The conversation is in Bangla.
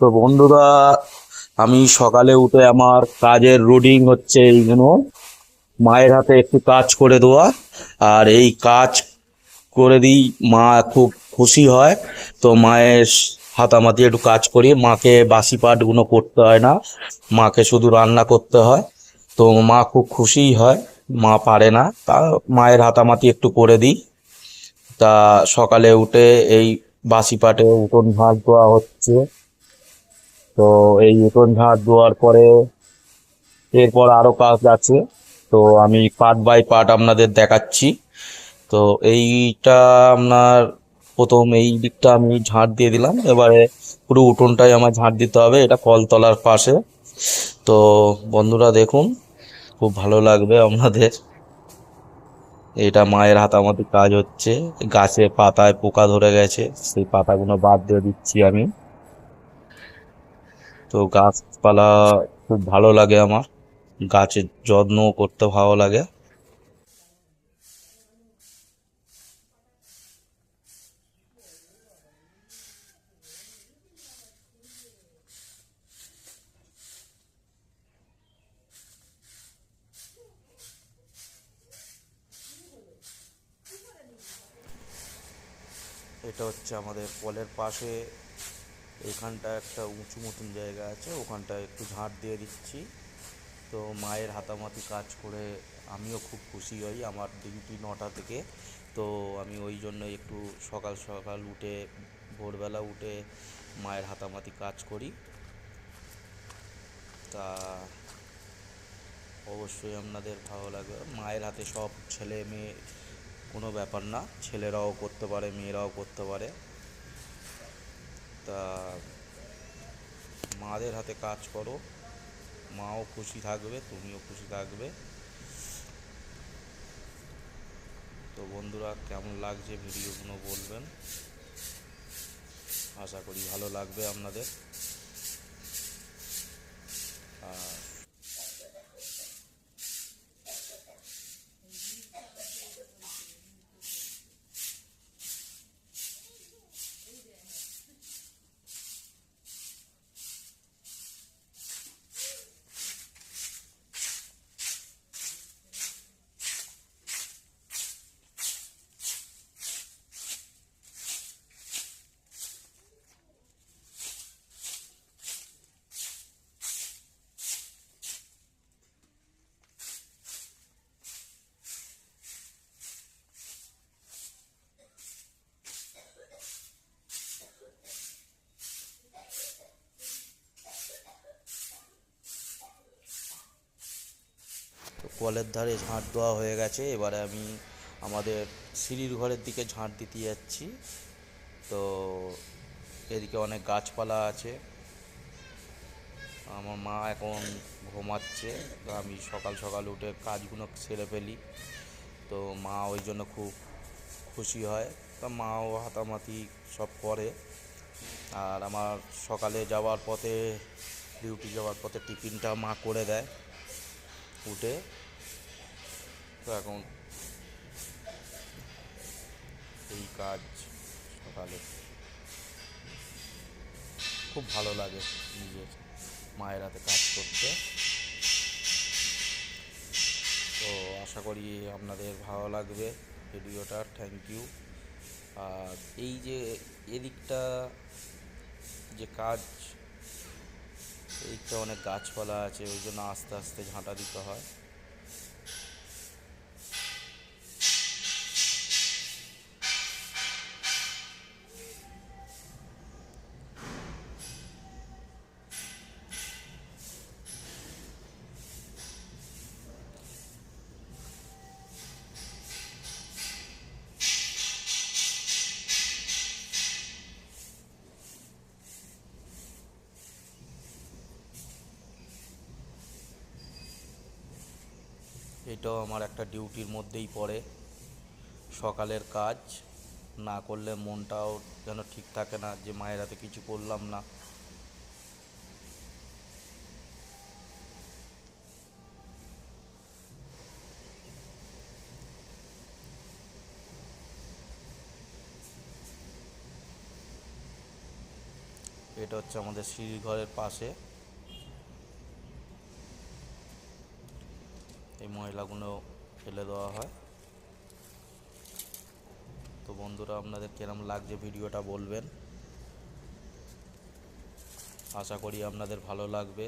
তো বন্ধুরা, আমি সকালে উঠে আমার কাজের রুটিন হচ্ছে এইগুলো: মায়ের হাতে একটু কাজ করে দেওয়া। আর এই কাজ করে দিই, মা খুব খুশি হয়। তো মায়ের হাতামাতি একটু কাজ করি, মাকে বাসি পাঠগুলো করতে হয় না, মাকে শুধু রান্না করতে হয়। তো মা খুব খুশিই হয়, মা পারে না তা মায়ের হাতামাতি একটু করে দিই। তা সকালে উঠে এই বাসি পাটে উঠোন ঝাড় দেওয়া হচ্ছে। তো এই উঠোন ঝাড় দেওয়ার পরে এরপর আরো কাজ আছে। তো আমি পার্ট বাই পার্ট আপনাদের দেখাচ্ছি। তো এইটা আপনার প্রথম এই দিকটা আমি ঝাড় দিয়ে দিলাম, এবারে পুরো উঠোনটাই আমার ঝাড় দিতে হবে, এটা কলতলার পাশে। তো বন্ধুরা দেখুন, খুব ভালো লাগবে আপনাদের। এটা মায়ের হাতামাতি কাজ হচ্ছে। গাছে পাতায় পোকা ধরে গেছে, সেই পাতাগুলো বাদ দিয়ে দিচ্ছি আমি। তো গাছপালা খুব ভালো লাগে আমার, গাছের যত্ন করতে ভালো লাগে। এটা হচ্ছে আমাদের কলের পাশে, এখানটা একটা উঁচু মতন জায়গা আছে, ওখানটা একটু ঝাঁট দিয়ে দিচ্ছি। তো মায়ের হাতামাতি কাজ করে আমিও খুব খুশি হই, আমার ডিউটি 9টা থেকে। তো আমি ওই জন্য একটু সকাল সকাল উঠে, ভোরবেলা উঠে মায়ের হাতামাতি কাজ করি। তা অবশ্যই আপনাদের ভালো লাগবে। মায়ের হাতে সব ছেলে মেয়ে কোনো ব্যাপার না, ছেলেরাও করতে পারে, মেয়েরাও করতে পারে। তা মাদের হাতে কাজ করো, মাও খুশি থাকবে, তুমিও খুশি থাকবে। তো বন্ধুরা, কেমন লাগছে ভিডিওগুলো বলবেন, আশা করি ভালো লাগবে আপনাদের। আর তো কলের ধারে ঝাঁট দেওয়া হয়ে গেছে, এবারে আমি আমাদের সিঁড়ির ঘরের দিকে ঝাঁট দিতে যাচ্ছি। তো এদিকে অনেক গাছপালা আছে, আমার মা এখন ঘুমাচ্ছে। তো আমি সকাল সকাল উঠে কাজগুলো সেরে ফেলি। তো মা ওই জন্য খুব খুশি হয়, তা মাও হাতামাতি সব করে। আর আমার সকালে যাওয়ার পথে, ডিউটি যাওয়ার পথে টিফিনটা মা করে দেয় উঠে। তো এখন এই কাজ সকালে খুব ভালো লাগে নিজের মায়ের হাতে কাজ করতে। তো আশা করি আপনাদের ভালো লাগবে ভিডিওটা। Thank you. আর এই যে এদিকটা যে কাজ, এদিকটা অনেক গাছপালা আছে, ওই জন্য আস্তে আস্তে ঝাঁটা দিতে হয়। এটাও আমার একটা ডিউটির মধ্যেই পড়ে, সকালের কাজ না করলে মনটাও যেন ঠিক থাকে না, যে মায়ের হাতে কিছু করলাম না। এটা হচ্ছে আমাদের সিঁড়ি ঘরের পাশে এই ময়লাগুলো ফেলে দেওয়া হয়। তো বন্ধুরা, আপনাদের কেরম লাগছে ভিডিওটা বলবেন, আশা করি আপনাদের ভালো লাগবে।